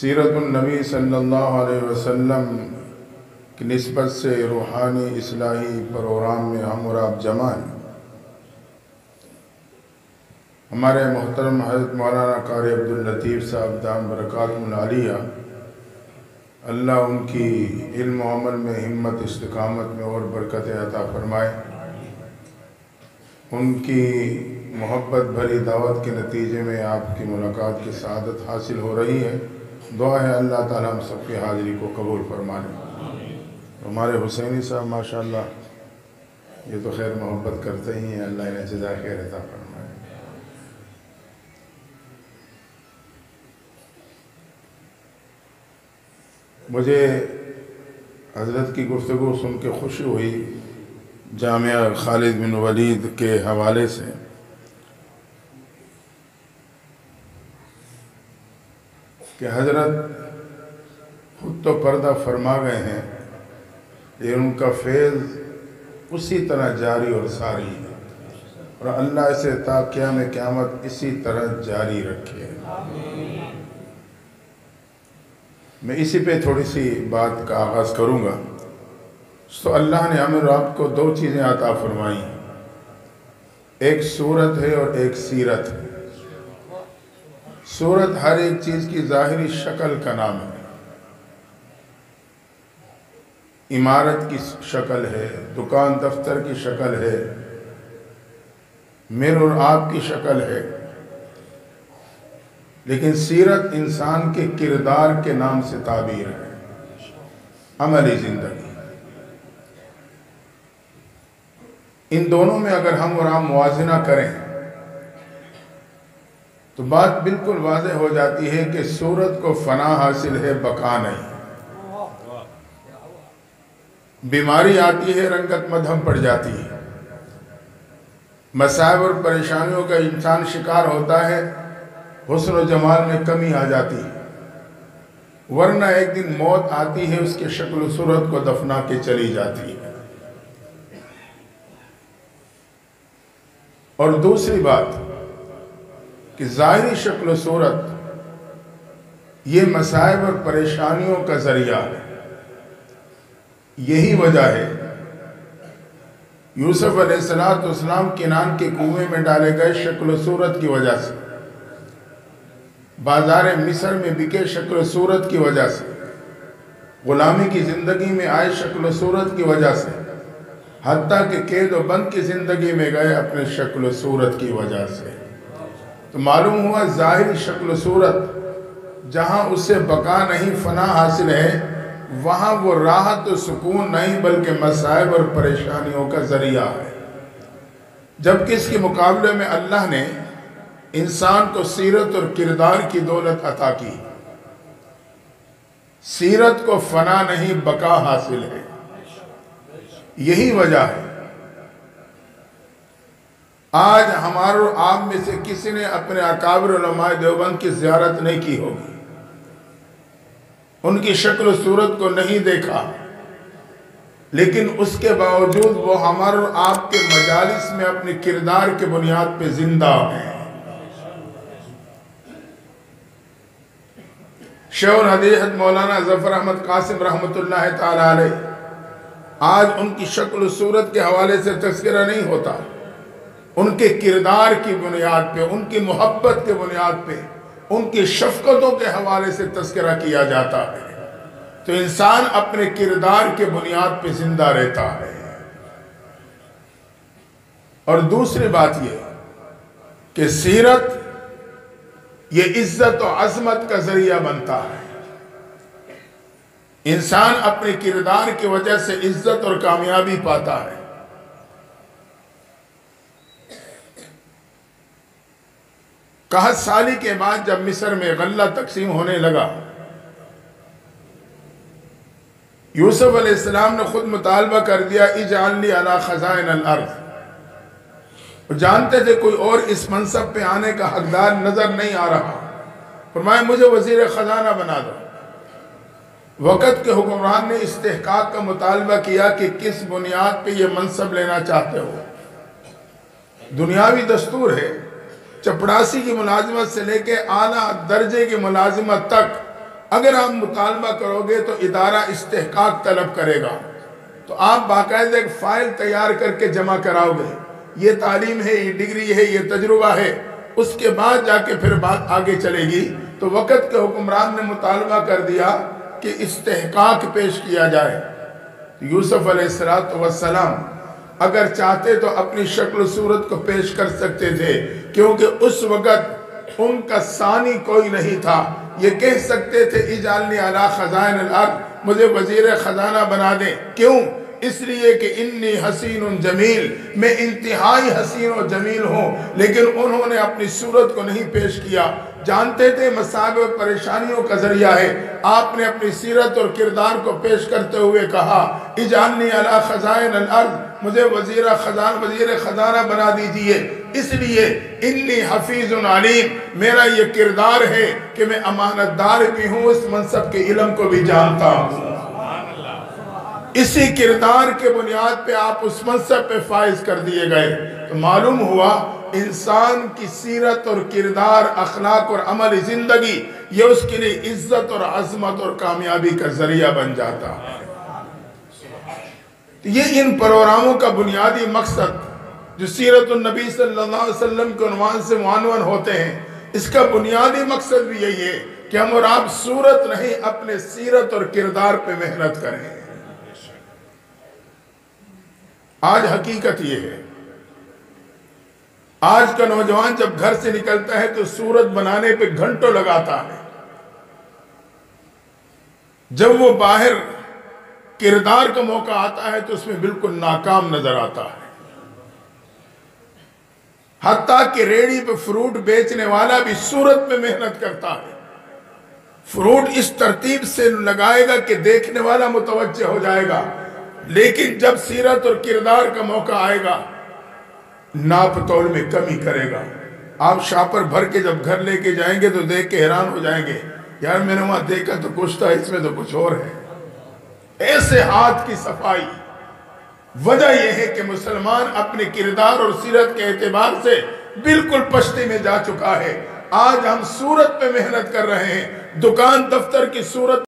سیرت النبی صلی اللہ علیہ وسلم کی نسبت سے روحانی اصلاحی پروگرام میں ہم اور آپ جمع ہیں۔ ہمارے محترم حضرت مولانا قاری عبداللطیف صاحب دام برکاتہم العالیہ، اللہ ان کی علم و عمل میں ہمت استقامت میں اور برکت عطا فرمائے۔ ان کی محبت بھری دعوت کے نتیجے میں آپ کی ملاقات کی سعادت حاصل ہو رہی ہے۔ دعا ہے اللہ تعالیٰ ہم سب کی حاضری کو قبول فرمائے۔ ہمارے حسینی صاحب ماشاءاللہ یہ تو خیر محبت کرتے ہی ہیں، اللہ انہیں جزائے خیر عطا فرمائے۔ مجھے حضرت کی گفتگو سن کے خوشی ہوئی جامعہ خالد بن ولید کے حوالے سے۔ کہ حضرت خود تو پردہ فرما گئے ہیں، لیکن ان کا فیض اسی طرح جاری اور ساری ہے، اور اللہ اسے تا قیام قیامت اسی طرح جاری رکھے۔ میں اسی پہ تھوڑی سی بات کا آغاز کروں گا۔ تو اللہ نے ہمیں اور آپ کو دو چیزیں عطا فرمائی، ایک صورت ہے اور ایک سیرت ہے۔ صورت ہر ایک چیز کی ظاہری شکل کا نام ہے۔ عمارت کی شکل ہے، دکان دفتر کی شکل ہے، میرے اور آپ کی شکل ہے، لیکن سیرت انسان کے کردار کے نام سے تعبیر ہے، عملی زندگی۔ ان دونوں میں اگر ہم اور آپ موازنہ کریں تو بات بالکل واضح ہو جاتی ہے کہ صورت کو فنا حاصل ہے، بقا نہیں۔ بیماری آتی ہے، رنگت مدھم پڑ جاتی ہے، مصائب اور پریشانیوں کا انسان شکار ہوتا ہے، حسن و جمال میں کمی آ جاتی ہے، ورنہ ایک دن موت آتی ہے، اس کے شکل و صورت کو دفنا کے چلی جاتی ہے۔ اور دوسری بات کہ ظاہری شکل و صورت یہ مصائب اور پریشانیوں کا ذریعہ ہے۔ یہی وجہ ہے یوسف علیہ السلام کنعان کے کنویں میں ڈالے گئے شکل و صورت کی وجہ سے، بازار مصر میں بکے شکل و صورت کی وجہ سے، غلامی کی زندگی میں آئے شکل و صورت کی وجہ سے، حتیٰ کہ قید و بند کی زندگی میں گئے اپنے شکل و صورت کی وجہ سے۔ تو معلوم ہوا ظاہری شکل و صورت جہاں اسے بقا نہیں، فنا حاصل ہے، وہاں وہ راحت و سکون نہیں بلکہ مصائب اور پریشانیوں کا ذریعہ ہے۔ جبکہ اس کے مقابلے میں اللہ نے انسان کو سیرت اور کردار کی دولت عطا کی۔ سیرت کو فنا نہیں، بقا حاصل ہے۔ یہی وجہ ہے آج ہمارے اور آپ میں سے کسی نے اپنے اکابر علماء دیوبند کی زیارت نہیں کی ہوگی، ان کی شکل و صورت کو نہیں دیکھا، لیکن اس کے باوجود وہ ہمارے اور آپ کے مجالس میں اپنے کردار کے بنیاد پہ زندہ ہیں۔ شیخ الحدیث مولانا ظفر احمد قاسم رحمۃ اللہ تعالی علیہ، آج ان کی شکل و صورت کے حوالے سے تذکرہ نہیں ہوتا، ان کے کردار کی بنیاد پہ، ان کی محبت کے بنیاد پہ، ان کی شفقتوں کے حوالے سے تذکرہ کیا جاتا ہے۔ تو انسان اپنے کردار کے بنیاد پہ زندہ رہتا ہے۔ اور دوسری بات یہ کہ سیرت یہ عزت و عظمت کا ذریعہ بنتا ہے۔ انسان اپنے کردار کی وجہ سے عزت اور کامیابی پاتا ہے۔ 61 سالی کے بعد جب مصر میں غلہ تقسیم ہونے لگا، یوسف علیہ السلام نے خود مطالبہ کر دیا، اجعلنی علی خزائن الارض۔ وہ جانتے تھے کوئی اور اس منصب پہ آنے کا حقدار نظر نہیں آ رہا، فرمایا مجھے وزیر خزانہ بنا دو۔ وقت کے حکمران نے استحقاق کا مطالبہ کیا کہ کس بنیاد پہ یہ منصب لینا چاہتے ہو۔ دنیاوی دستور ہے، چپڑاسی کی ملازمت سے لے کے اعلیٰ درجے کی ملازمت تک اگر آپ مطالبہ کرو گے تو ادارہ استحقاق طلب کرے گا، تو آپ باقاعدہ ایک فائل تیار کر کے جمع کراؤ گے، یہ تعلیم ہے، یہ ڈگری ہے، یہ تجربہ ہے، اس کے بعد جا کے پھر بات آگے چلے گی۔ تو وقت کے حکمران نے مطالبہ کر دیا کہ استحقاق پیش کیا جائے۔ یوسف علیہ السلام اگر چاہتے تو اپنی شکل و صورت کو پیش کر سکتے تھے، کیونکہ اس وقت ان کا ثانی کوئی نہیں تھا۔ یہ کہہ سکتے تھے اجعلنی علی خزائن الارض، مجھے وزیر خزانہ بنا دیں۔ کیوں؟ اس لیے کہ انی حسین جمیل، میں انتہائی حسین و جمیل ہوں، لیکن انہوں نے اپنی صورت کو نہیں پیش کیا۔ جانتے تھے مصائب و پریشانیوں کا ذریعہ ہے، آپ نے اپنی سیرت اور کردار کو پیش کرتے ہوئے کہا اجعلنی علی خزائن الارض، مجھے وزیر خزانہ بنا دیجئے۔ اس لیے انی حفیظ علیم، میرا یہ کردار ہے کہ میں امانت دار بھی ہوں، اس منصب کے علم کو بھی جانتا ہوں۔ اسی کردار کے بنیاد پہ آپ اس منصب پہ فائز کر دیے گئے۔ تو معلوم ہوا انسان کی سیرت اور کردار، اخلاق اور عمل زندگی، یہ اس کے لیے عزت اور عظمت اور کامیابی کا ذریعہ بن جاتا ہے۔ یہ ان پروگراموں کا بنیادی مقصد جو سیرت النبی صلی اللہ علیہ وسلم کے عنوان سے معنون ہوتے ہیں، اس کا بنیادی مقصد بھی یہی ہے کہ ہم اور آپ صورت نہیں، اپنے سیرت اور کردار پہ محنت کریں۔ آج حقیقت یہ ہے، آج کا نوجوان جب گھر سے نکلتا ہے تو صورت بنانے پہ گھنٹوں لگاتا ہے، جب وہ باہر کردار کا موقع آتا ہے تو اس میں بالکل ناکام نظر آتا ہے۔ حتیٰ کہ ریڑھی پہ فروٹ بیچنے والا بھی صورت پہ محنت کرتا ہے، فروٹ اس ترتیب سے لگائے گا کہ دیکھنے والا متوجہ ہو جائے گا، لیکن جب سیرت اور کردار کا موقع آئے گا ناپ تول میں کمی کرے گا۔ آپ شاپر بھر کے جب گھر لے کے جائیں گے تو دیکھ کے حیران ہو جائیں گے، یار میں نے وہاں دیکھا تو کچھ تھا، اس میں تو کچھ اور ہے۔ ایسے ہاتھ کی صفائی، وجہ یہ ہے کہ مسلمان اپنے کردار اور سیرت کے اعتبار سے بالکل پشتی میں جا چکا ہے۔ آج ہم صورت پہ محنت کر رہے ہیں، دکان دفتر کی صورت